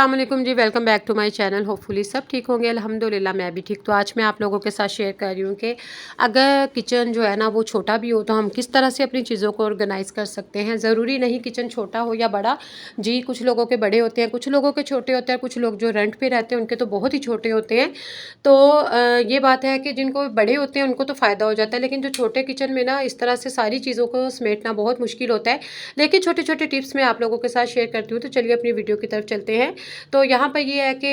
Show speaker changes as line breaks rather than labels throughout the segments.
अस्सलाम वालेकुम जी, welcome back to my channel. Hopefully सब ठीक होंगे, अल्हम्दुलिल्लाह मैं भी ठीक। तो आज मैं आप लोगों के साथ शेयर कर रही हूँ कि अगर किचन जो है ना वो छोटा भी हो तो हम किस तरह से अपनी चीज़ों को ऑर्गेनाइज़ कर सकते हैं। ज़रूरी नहीं किचन छोटा हो या बड़ा जी, कुछ लोगों के बड़े होते हैं, कुछ लोगों के छोटे होते हैं, कुछ लोग जो रेंट पे रहते हैं उनके तो बहुत ही छोटे होते हैं। तो ये बात है कि जिनको बड़े होते हैं उनको तो फ़ायदा हो जाता है, लेकिन जो छोटे किचन में ना इस तरह से सारी चीज़ों को समेटना बहुत मुश्किल होता है। लेकिन छोटे छोटे टिप्स मैं आप लोगों के साथ शेयर करती हूँ। तो चलिए अपनी वीडियो की तरफ चलते हैं। तो यहाँ पर ये है कि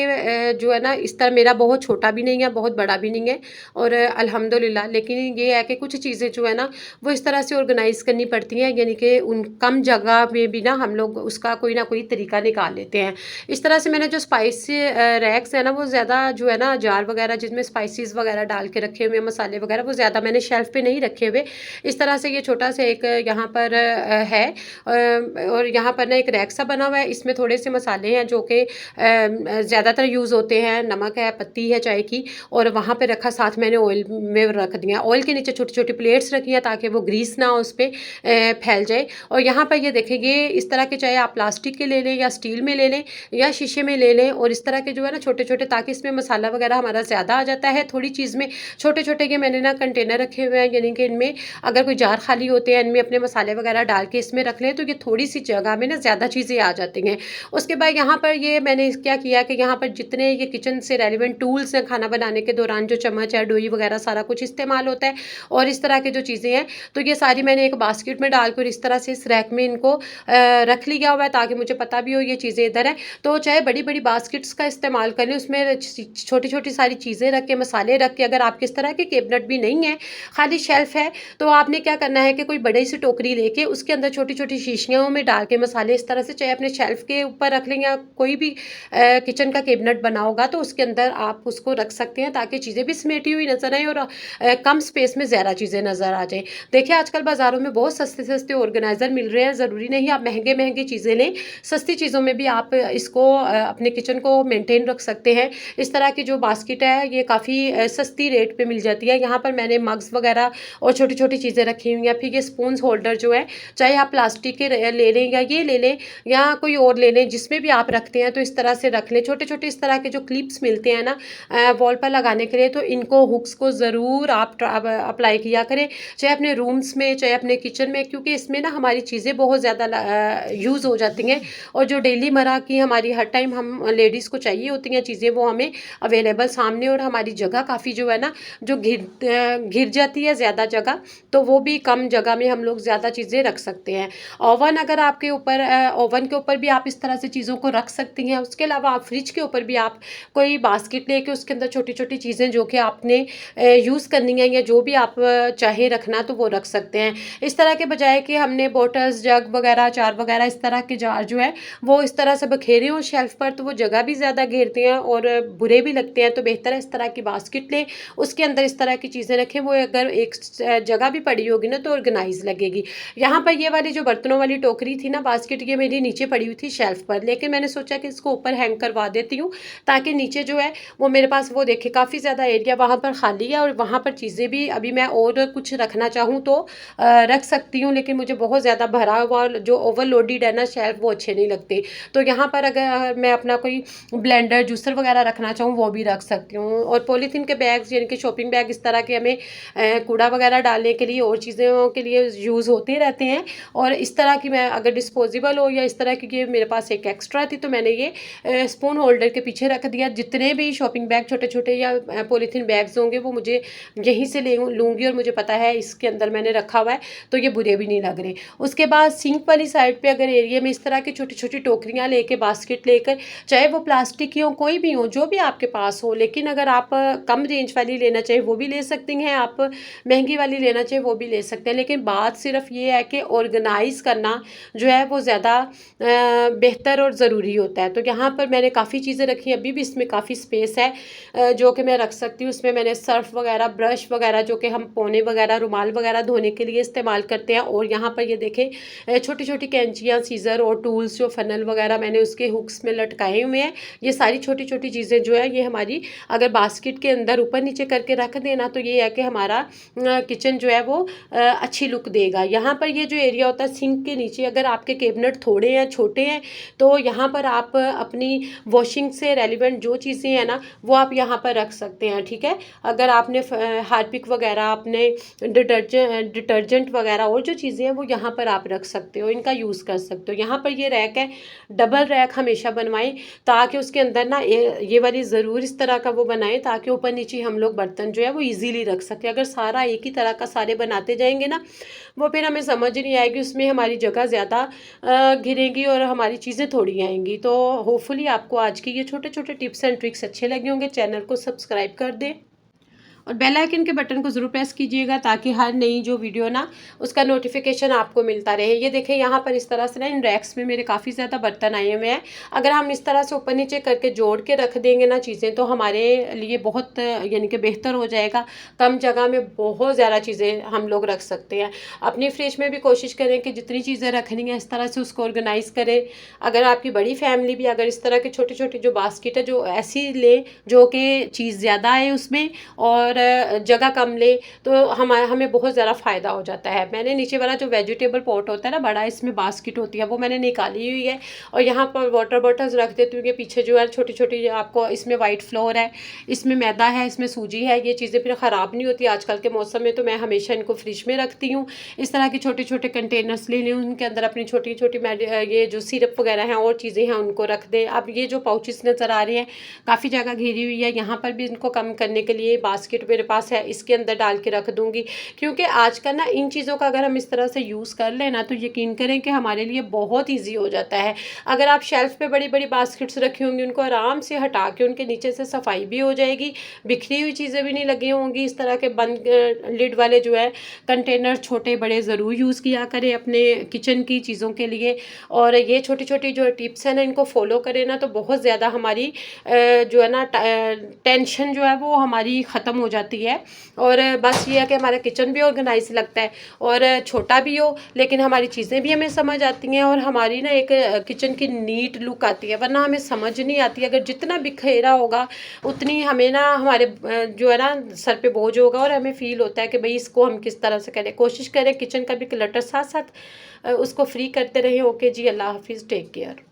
जो है ना इस तरह मेरा बहुत छोटा भी नहीं है, बहुत बड़ा भी नहीं है, और अल्हम्दुलिल्लाह। लेकिन ये है कि कुछ चीज़ें जो है ना वो इस तरह से ऑर्गेनाइज़ करनी पड़ती हैं, यानी कि उन कम जगह में भी ना हम लोग उसका कोई ना कोई तरीका निकाल लेते हैं। इस तरह से मैंने जो स्पाइस रैक्स है ना वो ज़्यादा जो है ना जार वगैरह जिसमें स्पाइसेस वगैरह डाल के रखे हुए मसाले वगैरह वो ज़्यादा मैंने शेल्फ पे नहीं रखे हुए। इस तरह से ये छोटा सा एक यहाँ पर है, और यहाँ पर ना एक रैक सा बना हुआ है। इसमें थोड़े से मसाले हैं जो कि ज़्यादातर यूज़ होते हैं। नमक है, पत्ती है चाय की, और वहाँ पे रखा, साथ मैंने ऑयल में रख दिया। ऑयल के नीचे छोटी छोटी प्लेट्स रखी हैं ताकि वो ग्रीस ना उस पर फैल जाए। और यहाँ पर ये देखें, ये इस तरह के चाहे आप प्लास्टिक के ले लें या स्टील में ले लें या शीशे में ले लें, और इस तरह के जो है ना छोटे छोटे, ताकि इसमें मसाला वगैरह हमारा ज़्यादा आ जाता है थोड़ी चीज़ में। छोटे छोटे ये मैंने ना कंटेनर रखे हुए हैं, यानी कि इनमें अगर कोई जार खाली होते हैं इनमें अपने मसाले वगैरह डाल के इसमें रख लें तो ये थोड़ी सी जगह में ना ज़्यादा चीज़ें आ जाती हैं। उसके बाद यहाँ पर ये मैंने क्या किया कि यहाँ पर जितने ये किचन से रेलिवेंट टूल्स हैं, खाना बनाने के दौरान जो चम्मच है, डोई वगैरह सारा कुछ इस्तेमाल होता है, और इस तरह के जो चीज़ें हैं तो ये सारी मैंने एक बास्केट में डालकर इस तरह से इस रैक में इनको रख लिया हुआ है, ताकि मुझे पता भी हो ये चीज़ें इधर है। तो चाहे बड़ी बड़ी बास्केट्स का इस्तेमाल करें, उसमें छोटी छोटी सारी चीज़ें रख के, मसाले रख के, अगर आपके इस तरह के कैबिनेट भी नहीं है, खाली शेल्फ है, तो आपने क्या करना है कि कोई बड़ी सी टोकरी लेके उसके अंदर छोटी छोटी शीशियों में डाल के मसाले इस तरह से चाहे अपने शेल्फ के ऊपर रख लें, या कोई भी किचन का कैबिनेट बना होगा तो उसके अंदर आप उसको रख सकते हैं, ताकि चीज़ें भी समेटी हुई नजर आए और कम स्पेस में ज़्यादा चीज़ें नज़र आ जाए। देखिए आजकल बाज़ारों में बहुत सस्ते सस्ते ऑर्गेनाइज़र मिल रहे हैं, ज़रूरी नहीं आप महंगे महंगे चीज़ें लें, सस्ती चीज़ों में भी आप इसको अपने किचन को मेनटेन रख सकते हैं। इस तरह की जो बास्केट है ये काफ़ी सस्ती रेट पे मिल जाती है। यहाँ पर मैंने मग्स वगैरह और छोटी छोटी चीज़ें रखी हुई हैं। फिर ये स्पून होल्डर जो है, चाहे आप प्लास्टिक के ले लें या ये ले लें या कोई और ले लें, जिसमें भी आप रखते हैं तो इस तरह से रख लें। छोटे छोटे इस तरह के जो क्लिप्स मिलते हैं ना वॉल पर लगाने के लिए, तो इनको हुक्स को ज़रूर आप अप्लाई किया करें, चाहे अपने रूम्स में चाहे अपने किचन में, क्योंकि इसमें ना हमारी चीज़ें बहुत ज़्यादा यूज़ हो जाती हैं, और जो डेली मरा की हमारी हर टाइम हम लेडीज़ को चाहिए होती हैं चीज़ें, वो हमें अवेलेबल सामने, और हमारी जगह काफ़ी जो है ना जो घिर जाती है ज़्यादा जगह, तो वो भी कम जगह में हम लोग ज़्यादा चीज़ें रख सकते हैं। ओवन अगर आपके ऊपर, ओवन के ऊपर भी आप इस तरह से चीज़ों को रख सकती हैं। उसके अलावा आप फ्रिज के ऊपर भी आप कोई बास्केट लेके उसके अंदर छोटी छोटी चीज़ें जो कि आपने यूज़ करनी है या जो भी आप चाहे रखना तो वो रख सकते हैं। इस तरह के बजाय कि हमने बॉटल्स, जग वगैरह, अचार वगैरह, इस तरह के जार जो है वो इस तरह से बखेरे हों शेल्फ पर, तो वो जगह भी ज़्यादा घेरते हैं और बुरे भी लगते हैं। तो बेहतर है इस तरह की बास्केट लें, उसके अंदर इस तरह की चीज़ें रखें, वो अगर एक जगह भी पड़ी होगी ना तो ऑर्गेनाइज लगेगी। यहाँ पर ये वाली जो बर्तनों वाली टोकरी थी ना, बास्केट, ये मेरी नीचे पड़ी हुई थी शेल्फ पर, लेकिन मैंने सोचा कि इसको ऊपर हैंग करवा देती हूँ, ताकि नीचे जो है वो मेरे पास, वो देखे काफ़ी ज़्यादा एरिया वहाँ पर खाली है, और वहाँ पर चीज़ें भी अभी मैं और कुछ रखना चाहूँ तो रख सकती हूँ, लेकिन मुझे बहुत ज़्यादा भरा हुआ जो ओवरलोडेड है ना शेल्फ, वो अच्छे नहीं लगते। तो यहाँ पर अगर मैं अपना कोई ब्लेंडर, जूसर वगैरह रखना चाहूँ वो भी रख सकती हूँ। और पॉलीथीन के बैग्स, यानी कि शॉपिंग बैग, इस तरह के हमें कूड़ा वगैरह डालने के लिए और चीज़ों के लिए यूज़ होते रहते हैं। और इस तरह की मैं अगर डिस्पोजेबल हो या इस तरह की, ये मेरे पास एक एक्स्ट्रा थी तो मैंने ये स्पून होल्डर के पीछे रख दिया। जितने भी शॉपिंग बैग छोटे छोटे या पॉलीथीन बैग्स होंगे वो मुझे यहीं से लूँगी, और मुझे पता है इसके अंदर मैंने रखा हुआ है, तो ये बुरे भी नहीं लग रहे। उसके बाद सिंक वाली साइड पे अगर एरिया में इस तरह की छोटी छोटी टोकरियाँ लेके, बास्केट लेकर, चाहे वो प्लास्टिक की हो, कोई भी हो, जो भी आपके पास हो, लेकिन अगर आप कम रेंज वाली लेना चाहिए वो भी ले सकती हैं, आप महंगी वाली लेना चाहिए वो भी ले सकते हैं। लेकिन बात सिर्फ ये है कि ऑर्गेनाइज करना जो है वो ज़्यादा बेहतर और ज़रूरी होता है। तो यहाँ पर मैंने काफ़ी चीज़ें रखी, अभी भी इसमें काफ़ी स्पेस है जो कि मैं रख सकती हूँ। इसमें मैंने सर्फ वगैरह, ब्रश वगैरह जो कि हम पौने वगैरह, रुमाल वगैरह धोने के लिए इस्तेमाल करते हैं, और यहाँ पर ये देखें छोटी छोटी कैंचियाँ, सीज़र और टूल्स, जो फनल वगैरह मैंने उसके हुक्स में लटकाए हुए हैं। ये सारी छोटी छोटी चीज़ें जो है ये हमारी अगर बास्केट के अंदर ऊपर नीचे करके रख देना तो ये है कि हमारा किचन जो है वो अच्छी लुक देगा। यहाँ पर ये जो एरिया होता है सिंक के नीचे, अगर आपके कैबिनेट थोड़े हैं, छोटे हैं, तो यहाँ पर आप अपनी वॉशिंग से रेलिवेंट जो चीज़ें हैं ना वो आप यहाँ पर रख सकते हैं, ठीक है। अगर आपने हार्पिक वगैरह, अपने डिटर्जेंट वगैरह और जो चीज़ें हैं वो यहाँ पर आप रख सकते हो, इनका यूज़ कर सकते हो। यहाँ पर ये रैक है, डबल रैक हमेशा बनवाएं ताकि उसके अंदर ना ये वाली ज़रूर इस तरह का वो बनाएं ताकि ऊपर नीचे हम लोग बर्तन जो है वो ईजीली रख सकें। अगर सारा एक ही तरह का सारे बनाते जाएंगे ना वो फिर हमें समझ नहीं आएगी, उसमें हमारी जगह ज़्यादा घिरेगी और हमारी चीज़ें थोड़ी आएंगी। तो होपफुली आपको आज के ये छोटे छोटे टिप्स एंड ट्रिक्स अच्छे लगे होंगे। चैनल को सब्सक्राइब कर दें और बेल आइकन के बटन को ज़रूर प्रेस कीजिएगा ताकि हर नई जो वीडियो ना उसका नोटिफिकेशन आपको मिलता रहे। ये देखें यहाँ पर इस तरह से ना इन रैक्स में मेरे काफ़ी ज़्यादा बर्तन आए हुए हैं। अगर हम इस तरह से ऊपर नीचे करके जोड़ के रख देंगे ना चीज़ें तो हमारे लिए बहुत यानी कि बेहतर हो जाएगा। कम जगह में बहुत ज़्यादा चीज़ें हम लोग रख सकते हैं। अपनी फ्रिज में भी कोशिश करें कि जितनी चीज़ें रखनी है इस तरह से उसको ऑर्गेनाइज करें। अगर आपकी बड़ी फैमिली भी अगर इस तरह के छोटे छोटे जो बास्केट है जो ऐसी ले जो कि चीज़ ज़्यादा है उसमें और जगह कम ले तो हमें बहुत ज़्यादा फ़ायदा हो जाता है। मैंने नीचे वाला जो वेजिटेबल पॉट होता है ना बड़ा, इसमें बास्केट होती है वो मैंने निकाली हुई है और यहाँ पर वाटर बॉटल्स रख देती हूँ कि पीछे जो है छोटी छोटी आपको इसमें वाइट फ्लोर है, इसमें मैदा है, इसमें सूजी है, ये चीज़ें फिर ख़राब नहीं होती आजकल के मौसम में। तो मैं हमेशा इनको फ्रिज में रखती हूँ। इस तरह के छोटे छोटे कंटेनर्स ले लें, उनके अंदर अपनी छोटी छोटी ये जो सिरप वगैरह हैं और चीज़ें हैं उनको रख दें। अब ये जो पाउचेस नज़र आ रहे हैं काफ़ी जगह घिरी हुई है, यहाँ पर भी इनको कम करने के लिए बास्केट मेरे पास है, इसके अंदर डाल के रख दूंगी। क्योंकि आजकल ना इन चीज़ों का अगर हम इस तरह से यूज़ कर लें ना तो यकीन करें कि हमारे लिए बहुत ईजी हो जाता है। अगर आप शेल्फ पे बड़ी बड़ी बास्केट्स रखी होंगी उनको आराम से हटा के उनके नीचे से सफाई भी हो जाएगी, बिखरी हुई चीज़ें भी नहीं लगी होंगी। इस तरह के बंद लिड वाले जो है कंटेनर छोटे बड़े ज़रूर यूज़ किया करें अपने किचन की चीज़ों के लिए। और ये छोटी छोटी जो टिप्स हैं ना इनको फॉलो करें ना तो बहुत ज़्यादा हमारी जो है ना टेंशन जो है वो हमारी ख़त्म हो जाती है। और बस ये है कि हमारा किचन भी ऑर्गेनाइज लगता है और छोटा भी हो लेकिन हमारी चीज़ें भी हमें समझ आती हैं और हमारी ना एक किचन की नीट लुक आती है। वरना हमें समझ नहीं आती, अगर जितना बिखेरा होगा उतनी हमें ना हमारे जो है ना सर पे बोझ होगा और हमें फील होता है कि भाई इसको हम किस तरह से करें। कोशिश करें किचन का भी क्लटर साथ साथ उसको फ्री करते रहें। ओके जी, अल्लाह हाफिज़, टेक केयर।